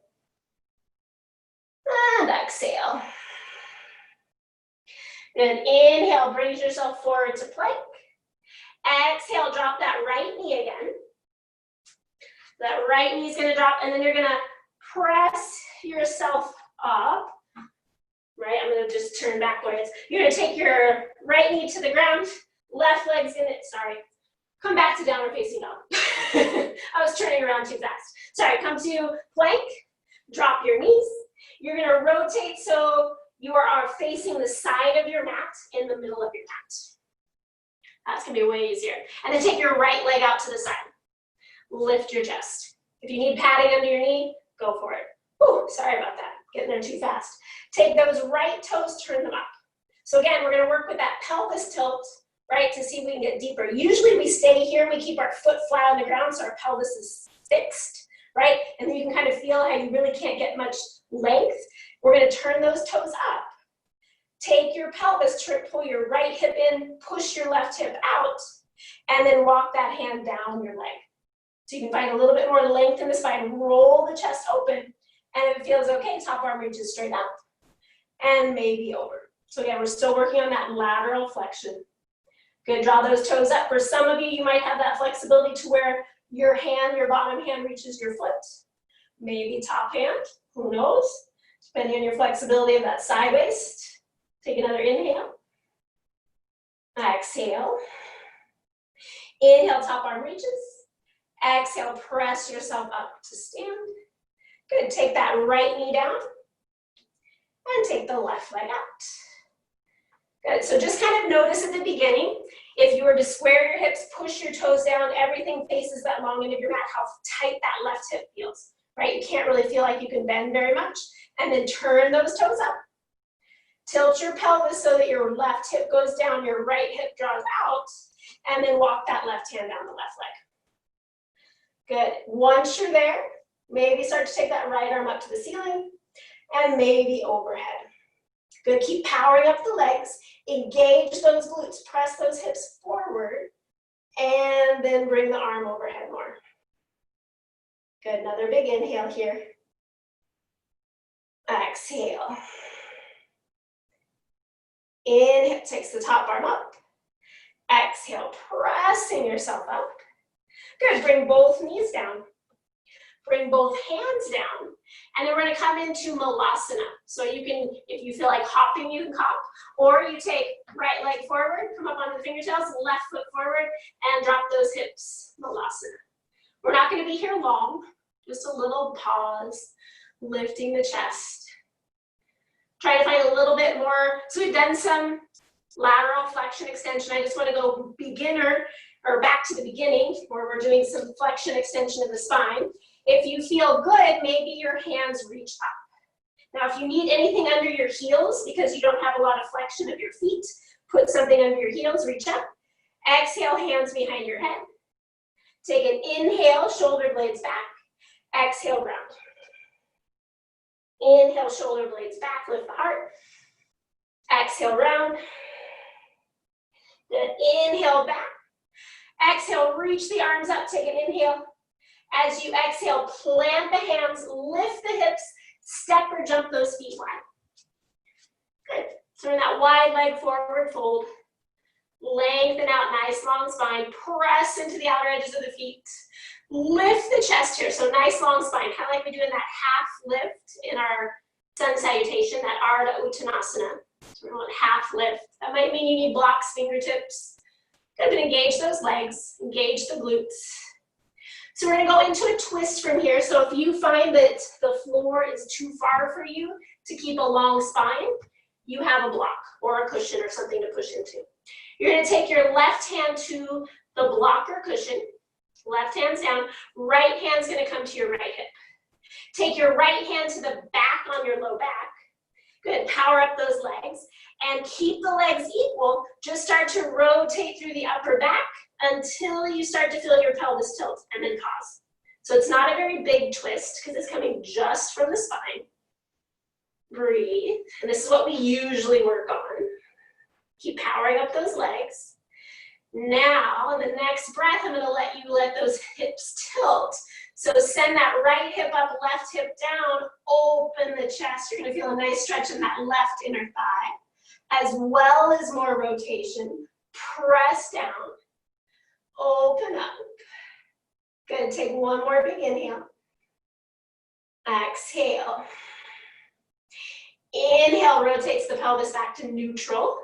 And exhale. Good, inhale, brings yourself forward to plank. Exhale, drop that right knee again. That right knee is going to drop, and then you're going to press yourself up. Right, I'm going to just turn backwards. You're going to take your right knee to the ground. Left leg's going to, come back to downward facing dog. I was turning around too fast. Sorry, come to plank. Drop your knees. You're going to rotate so you are facing the side of your mat in the middle of your mat. That's going to be way easier. And then take your right leg out to the side. Lift your chest. If you need padding under your knee, go for it. Ooh, sorry about that. Getting there too fast. Take those right toes, turn them up. So again, we're going to work with that pelvis tilt, right, to see if we can get deeper. Usually we stay here, we keep our foot flat on the ground so our pelvis is fixed, right? And then you can kind of feel how you really can't get much length. We're going to turn those toes up. Take your pelvis, pull your right hip in, push your left hip out, and then walk that hand down your leg. So you can find a little bit more length in the spine. Roll the chest open, and if it feels okay, top arm reaches straight up, and maybe over. So again, we're still working on that lateral flexion. Good, draw those toes up. For some of you, you might have that flexibility to where your hand, your bottom hand reaches your foot. Maybe top hand, who knows? Depending on your flexibility of that side waist. Take another inhale. Exhale. Inhale, top arm reaches. Exhale, press yourself up to stand. Good, take that right knee down. And take the left leg out. Good, so just kind of notice at the beginning, if you were to square your hips, push your toes down, everything faces that long end of your mat, how tight that left hip feels, right? You can't really feel like you can bend very much. And then turn those toes up. Tilt your pelvis so that your left hip goes down, your right hip draws out, and then walk that left hand down the left leg. Good, once you're there, maybe start to take that right arm up to the ceiling, and maybe overhead. Good, keep powering up the legs, engage those glutes, press those hips forward, and then bring the arm overhead more. Good, another big inhale here. Exhale. Inhale, takes the top arm up. Exhale, pressing yourself up. Good, bring both knees down. Bring both hands down. And then we're gonna come into Malasana. So you can, if you feel like hopping, you can hop. Or you take right leg forward, come up onto the fingertips, left foot forward, and drop those hips, Malasana. We're not gonna be here long, just a little pause, lifting the chest. Try to find a little bit more. So we've done some lateral flexion extension. I just want to go beginner or back to the beginning where we're doing some flexion extension of the spine. If you feel good, maybe your hands reach up. Now, if you need anything under your heels because you don't have a lot of flexion of your feet, put something under your heels, reach up. Exhale, hands behind your head. Take an inhale, shoulder blades back. Exhale, round. Inhale, shoulder blades back, lift the heart. Exhale, round. Good, inhale, back. Exhale, reach the arms up, take an inhale. As you exhale, plant the hands, lift the hips, step or jump those feet wide. Good, turn that wide leg forward, fold. Lengthen out, nice long spine. Press into the outer edges of the feet. Lift the chest here, so nice long spine, kind of like we do in that half lift in our sun salutation, that Ardha Uttanasana. So we want half lift. That might mean you need blocks, fingertips. Good, but engage those legs, engage the glutes. So we're gonna go into a twist from here. So if you find that the floor is too far for you to keep a long spine, you have a block or a cushion or something to push into. You're gonna take your left hand to the block or cushion, left hand's down, right hand's gonna come to your right hip. Take your right hand to the back on your low back. Good, power up those legs and keep the legs equal. Just start to rotate through the upper back until you start to feel your pelvis tilt and then pause. So it's not a very big twist because it's coming just from the spine. Breathe, and this is what we usually work on. Keep powering up those legs. Now, in the next breath, I'm gonna let you let those hips tilt. So send that right hip up, left hip down, open the chest. You're gonna feel a nice stretch in that left inner thigh, as well as more rotation. Press down, open up. Good, take one more big inhale. Exhale. Inhale, rotates the pelvis back to neutral.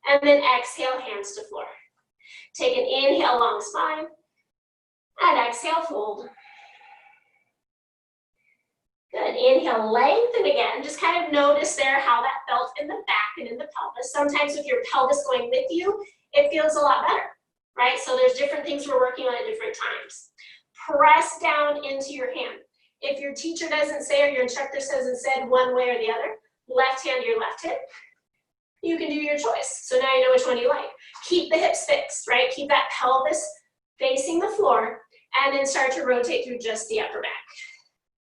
And then exhale, hands to floor. Take an inhale, long spine. And exhale, fold. Good, inhale, lengthen again. Just kind of notice there how that felt in the back and in the pelvis. Sometimes with your pelvis going with you, it feels a lot better, right? So there's different things we're working on at different times. Press down into your hand. If your teacher doesn't say or your instructor hasn't said one way or the other, left hand to your left hip, you can do your choice. So now you know which one you like. Keep the hips fixed, right? Keep that pelvis facing the floor and then start to rotate through just the upper back.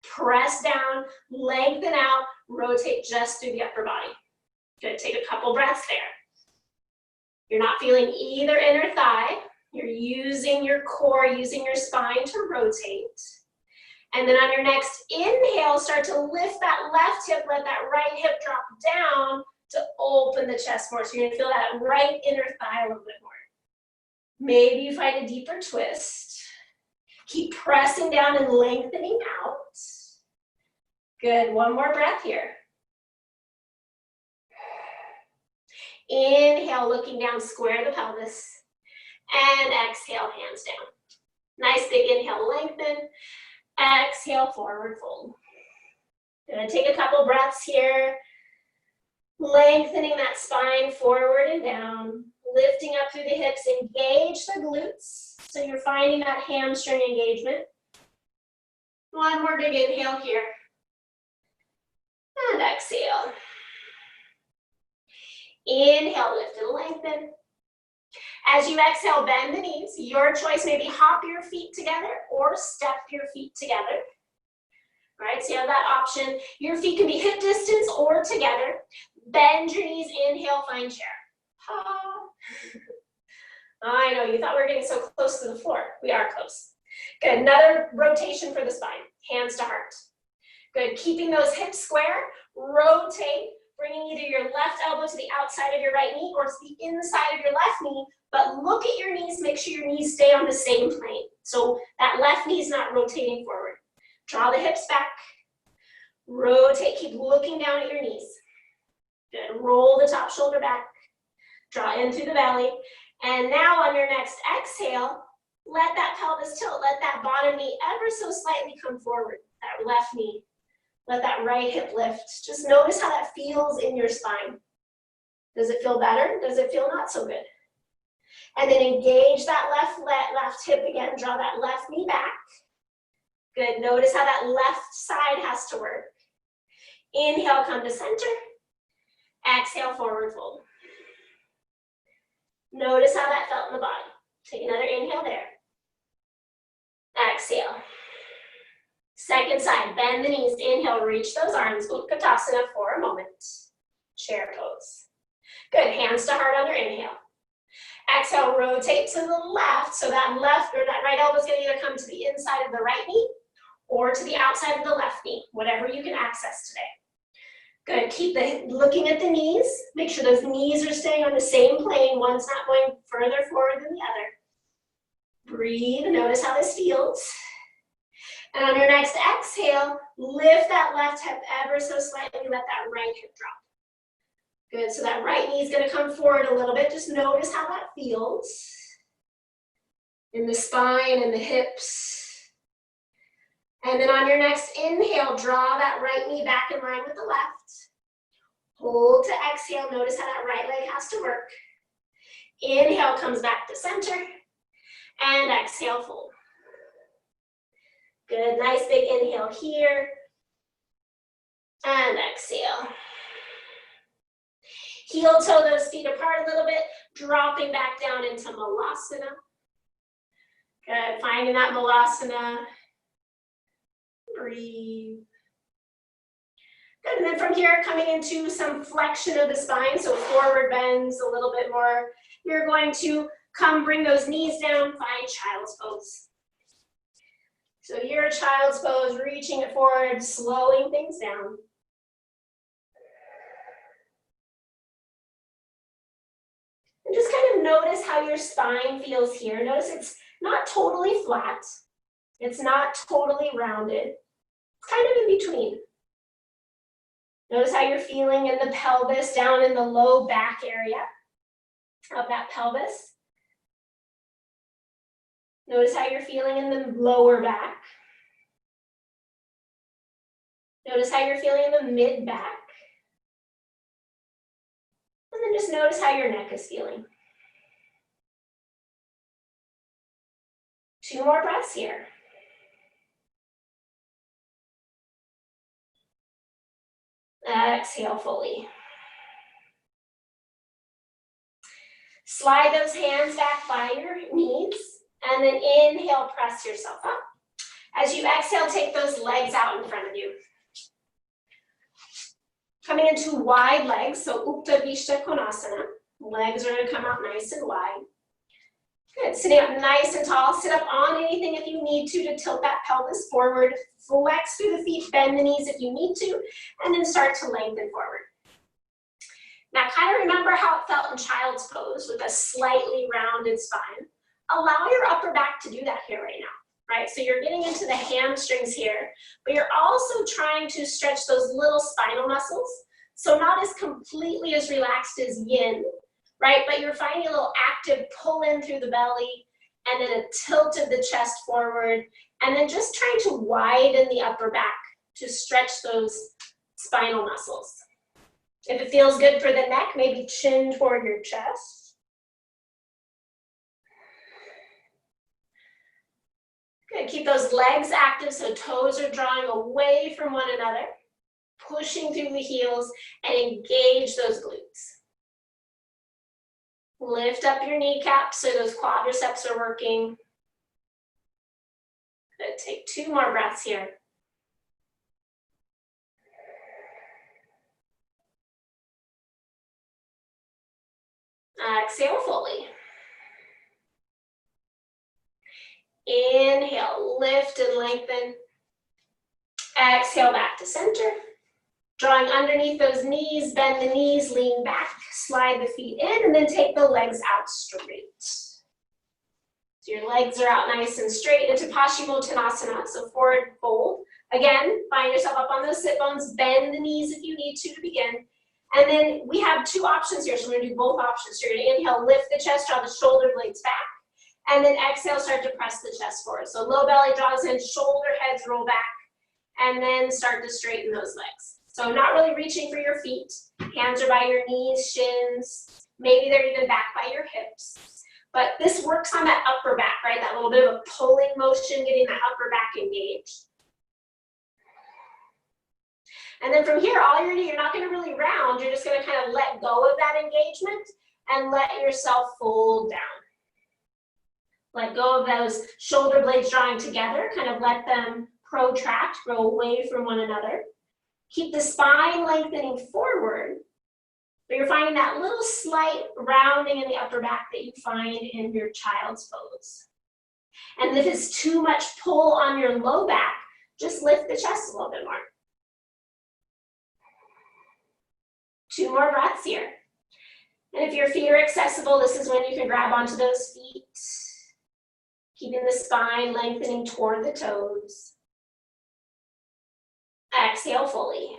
Press down, lengthen out, rotate just through the upper body. Good, take a couple breaths there. You're not feeling either inner thigh. You're using your core, using your spine to rotate. And then on your next inhale, start to lift that left hip, let that right hip drop down to open the chest more. So you're gonna feel that right inner thigh a little bit more. Maybe you find a deeper twist. Keep pressing down and lengthening out. Good, one more breath here. Inhale, looking down, square the pelvis. And exhale, hands down. Nice big inhale, lengthen. Exhale, forward fold. Gonna take a couple breaths here. Lengthening that spine forward and down. Lifting up through the hips, engage the glutes. So you're finding that hamstring engagement. One more big inhale here. And exhale. Inhale, lift and lengthen. As you exhale, bend the knees. Your choice may be hop your feet together or step your feet together. All right, so you have that option. Your feet can be hip distance or together. Bend your knees, inhale, find chair. I know, you thought we were getting so close to the floor. We are close. Good, another rotation for the spine, hands to heart. Good, keeping those hips square, rotate, bringing either your left elbow to the outside of your right knee or to the inside of your left knee, but look at your knees, make sure your knees stay on the same plane. So that left knee is not rotating forward. Draw the hips back, rotate, keep looking down at your knees. Good, roll the top shoulder back, draw in through the belly, and now on your next exhale, let that pelvis tilt, let that bottom knee ever so slightly come forward, that left knee. Let that right hip lift. Just notice how that feels in your spine. Does it feel better? Does it feel not so good? And then engage that left hip again. Draw that left knee back. Good. Notice how that left side has to work. Inhale, come to center. Exhale, forward fold. Notice how that felt in the body. Take another inhale there. Exhale. Second side, bend the knees, inhale, reach those arms, Utkatasana for a moment. Chair pose. Good, hands to heart on your inhale. Exhale, rotate to the left, so that left or that right elbow is going to either come to the inside of the right knee or to the outside of the left knee, whatever you can access today. Good, keep looking at the knees. Make sure those knees are staying on the same plane. One's not going further forward than the other. Breathe, notice how this feels. And on your next exhale, lift that left hip ever so slightly, let that right hip drop. Good, so that right knee is gonna come forward a little bit. Just notice how that feels in the spine and the hips. And then on your next inhale, draw that right knee back in line with the left. Hold to exhale, notice how that right leg has to work. Inhale comes back to center, and exhale, fold. Good, nice big inhale here, and exhale. Heel toe those feet apart a little bit, dropping back down into Malasana. Good, finding that Malasana. Breathe. Good, and then from here, coming into some flexion of the spine, so forward bends a little bit more. You're going to bring those knees down, find child's pose. So your child's pose, reaching it forward, slowing things down. And just kind of notice how your spine feels here. Notice it's not totally flat. It's not totally rounded. It's kind of in between. Notice how you're feeling in the pelvis, down in the low back area of that pelvis. Notice how you're feeling in the lower back. Notice how you're feeling in the mid back. And then just notice how your neck is feeling. 2 more breaths here. Exhale fully. Slide those hands back by your knees, and then inhale, press yourself up. As you exhale, take those legs out in front of you. Coming into wide legs, so Utta Vishta Konasana. Legs are going to come out nice and wide. Good, sitting up nice and tall. Sit up on anything if you need to tilt that pelvis forward. Flex through the feet, bend the knees if you need to, and then start to lengthen forward. Now kind of remember how it felt in child's pose with a slightly rounded spine. Allow your upper back to do that here right now, right? So you're getting into the hamstrings here, but you're also trying to stretch those little spinal muscles. So not as completely as relaxed as yin, right? But you're finding a little active pull in through the belly and then a tilt of the chest forward, and then just trying to widen the upper back to stretch those spinal muscles. If it feels good for the neck, maybe chin toward your chest. Good, keep those legs active so toes are drawing away from one another, pushing through the heels, and engage those glutes. Lift up your kneecaps so those quadriceps are working. Good, take 2 more breaths here. Exhale fully. Inhale, lift and lengthen. Exhale back to center. Drawing underneath those knees, bend the knees, lean back, slide the feet in, and then take the legs out straight. So your legs are out nice and straight into Paschimottanasana, so forward fold. Again, find yourself up on those sit bones, bend the knees if you need to begin. And then we have 2 options here, so we're gonna do both options. You're gonna inhale, lift the chest, draw the shoulder blades back, and then exhale, start to press the chest forward. So low belly draws in, shoulder heads roll back, and then start to straighten those legs. So not really reaching for your feet. Hands are by your knees, shins, maybe they're even back by your hips. But this works on that upper back, right? That little bit of a pulling motion, getting that upper back engaged. And then from here, all you're gonna do, you're not gonna really round, you're just gonna kind of let go of that engagement and let yourself fold down. Let go of those shoulder blades drawing together, kind of let them protract, grow away from one another. Keep the spine lengthening forward, but you're finding that little slight rounding in the upper back that you find in your child's pose. And if it's too much pull on your low back, just lift the chest a little bit more. 2 more breaths here. And if your feet are accessible, this is when you can grab onto those feet, keeping the spine lengthening toward the toes. Exhale fully.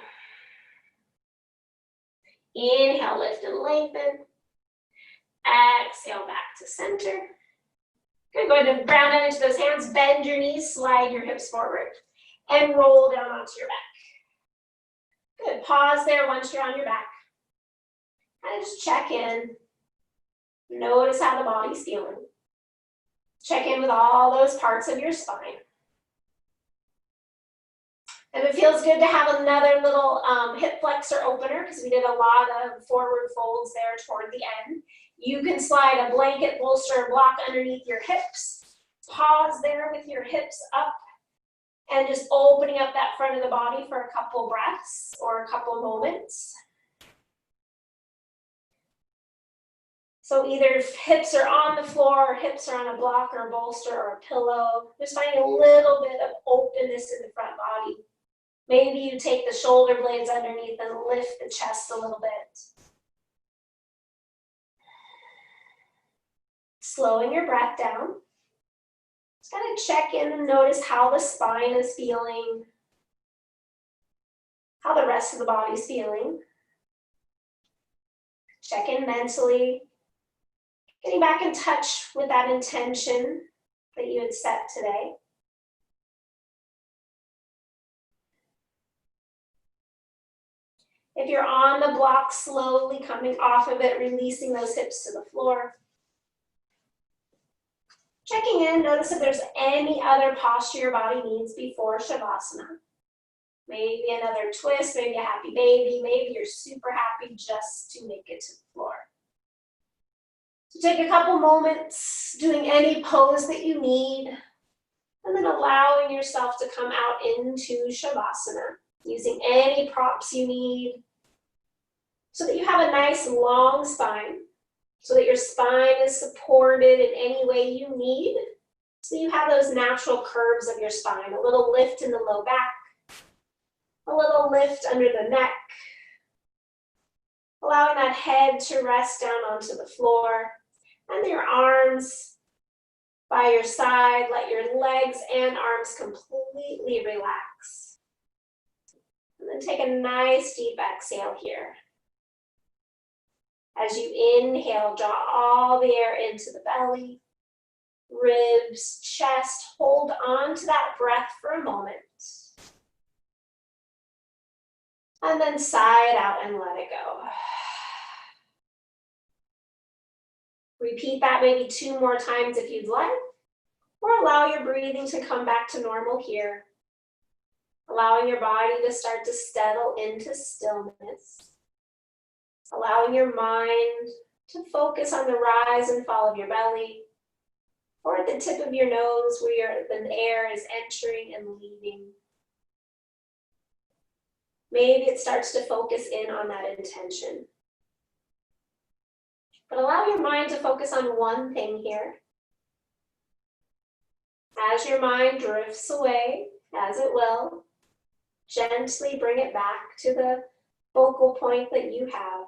Inhale, lift and lengthen. Exhale, back to center. Good, go ahead and ground down into those hands, bend your knees, slide your hips forward, and roll down onto your back. Good, pause there once you're on your back. And just check in. Notice how the body's feeling. Check in with all those parts of your spine. And it feels good to have another little hip flexor opener because we did a lot of forward folds there toward the end. You can slide a blanket, bolster, or block underneath your hips. Pause there with your hips up and just opening up that front of the body for a couple breaths or a couple moments. So either hips are on the floor, or hips are on a block or a bolster or a pillow. Just finding a little bit of openness in the front body. Maybe you take the shoulder blades underneath and lift the chest a little bit. Slowing your breath down. Just kind of check in and notice how the spine is feeling, how the rest of the body is feeling. Check in mentally. Getting back in touch with that intention that you had set today. If you're on the block, slowly coming off of it, releasing those hips to the floor. Checking in, notice if there's any other posture your body needs before Savasana. Maybe another twist, maybe a happy baby, maybe you're super happy just to make it to the floor. So take a couple moments doing any pose that you need, and then allowing yourself to come out into Savasana, using any props you need, so that you have a nice long spine, so that your spine is supported in any way you need, so you have those natural curves of your spine, a little lift in the low back, a little lift under the neck, allowing that head to rest down onto the floor, and your arms by your side. Let your legs and arms completely relax. And then take a nice deep exhale here. As you inhale, draw all the air into the belly, ribs, chest. Hold on to that breath for a moment. And then sigh it out and let it go. Repeat that maybe 2 more times if you'd like, or allow your breathing to come back to normal here. Allowing your body to start to settle into stillness. Allowing your mind to focus on the rise and fall of your belly, or at the tip of your nose where the air is entering and leaving. Maybe it starts to focus in on that intention. But allow your mind to focus on one thing here. As your mind drifts away, as it will, gently bring it back to the focal point that you have.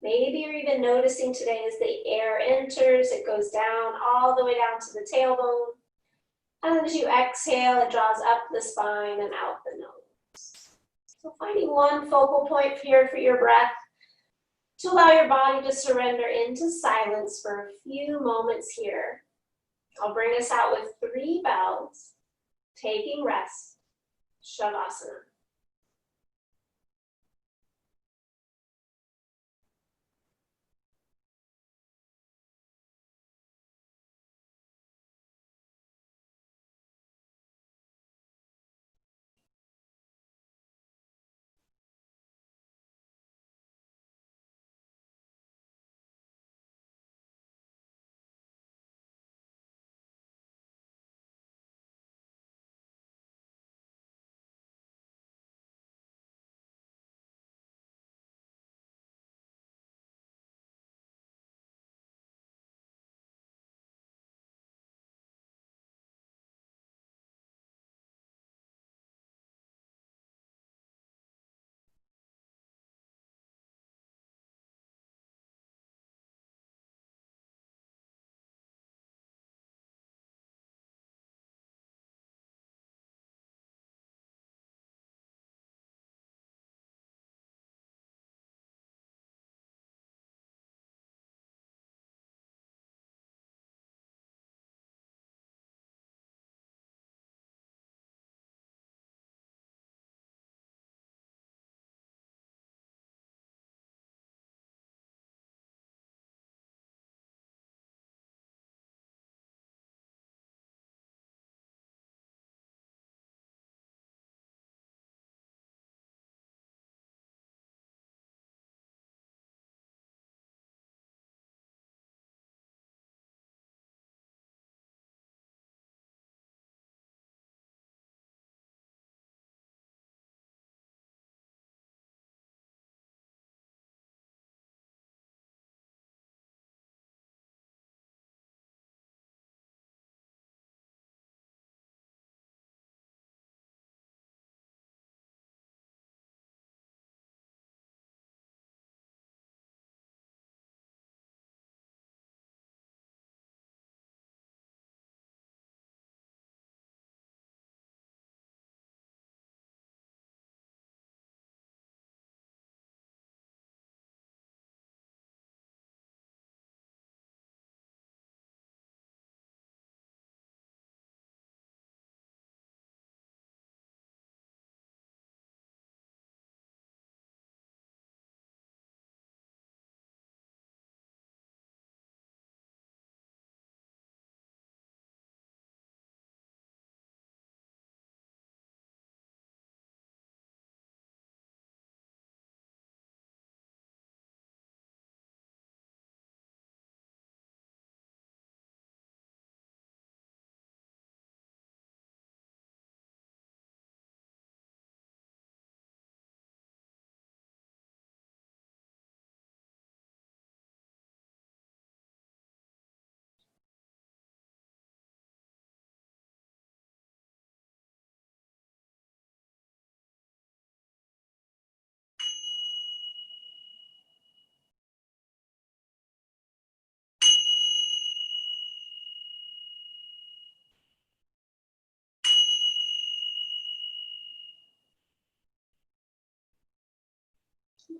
Maybe you're even noticing today as the air enters, it goes down all the way down to the tailbone. And as you exhale, it draws up the spine and out the nose. So finding one focal point here for your breath to allow your body to surrender into silence for a few moments here. I'll bring us out with 3 bows, taking rest, Savasana.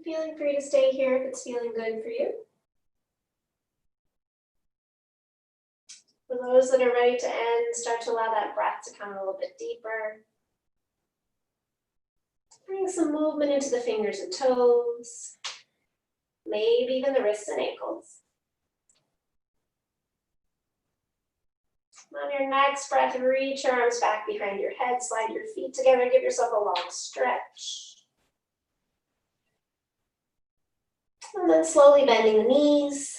Feeling free to stay here if it's feeling good for you. For those that are ready to end, start to allow that breath to come a little bit deeper. Bring some movement into the fingers and toes, maybe even the wrists and ankles. On your next breath, reach your arms back behind your head, slide your feet together, give yourself a long stretch. And then slowly bending the knees.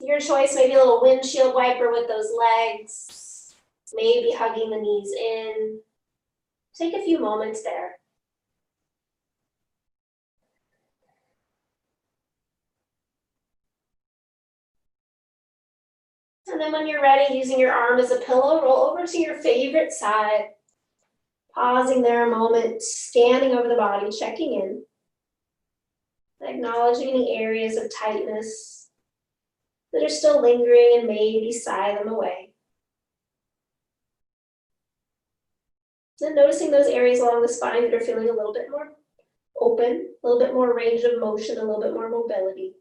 Your choice, maybe a little windshield wiper with those legs, maybe hugging the knees in. Take a few moments there. And then when you're ready, using your arm as a pillow, roll over to your favorite side. Pausing there a moment, scanning over the body, checking in. Acknowledging any areas of tightness that are still lingering and maybe sigh them away. And noticing those areas along the spine that are feeling a little bit more open, a little bit more range of motion, a little bit more mobility.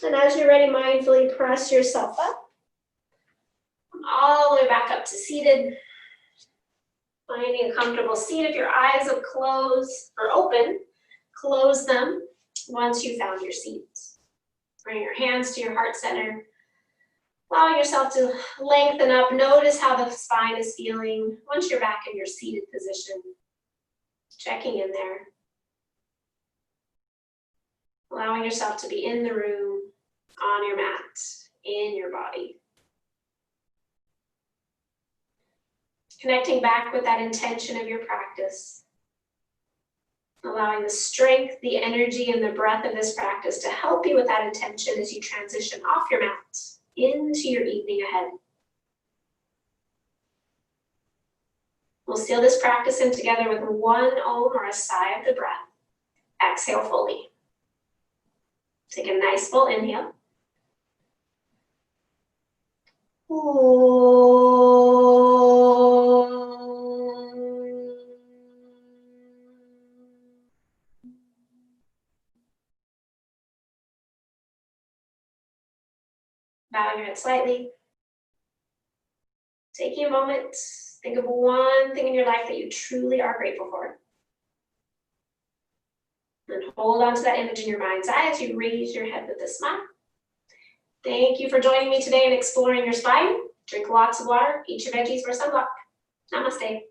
And as you're ready, mindfully press yourself up, all the way back up to seated. Finding a comfortable seat. If your eyes are closed or open, close them once you found your seat. Bring your hands to your heart center, allowing yourself to lengthen up. Notice how the spine is feeling once you're back in your seated position. Checking in there. Allowing yourself to be in the room, on your mat, in your body. Connecting back with that intention of your practice. Allowing the strength, the energy, and the breath of this practice to help you with that intention as you transition off your mat into your evening ahead. We'll seal this practice in together with one om or a sigh of the breath. Exhale fully. Take a nice full inhale. Bowing your head slightly. Taking a moment, think of one thing in your life that you truly are grateful for. And hold on to that image in your mind's eye as you raise your head with a smile. Thank you for joining me today in exploring your spine. Drink lots of water, eat your veggies for sunblock. Namaste.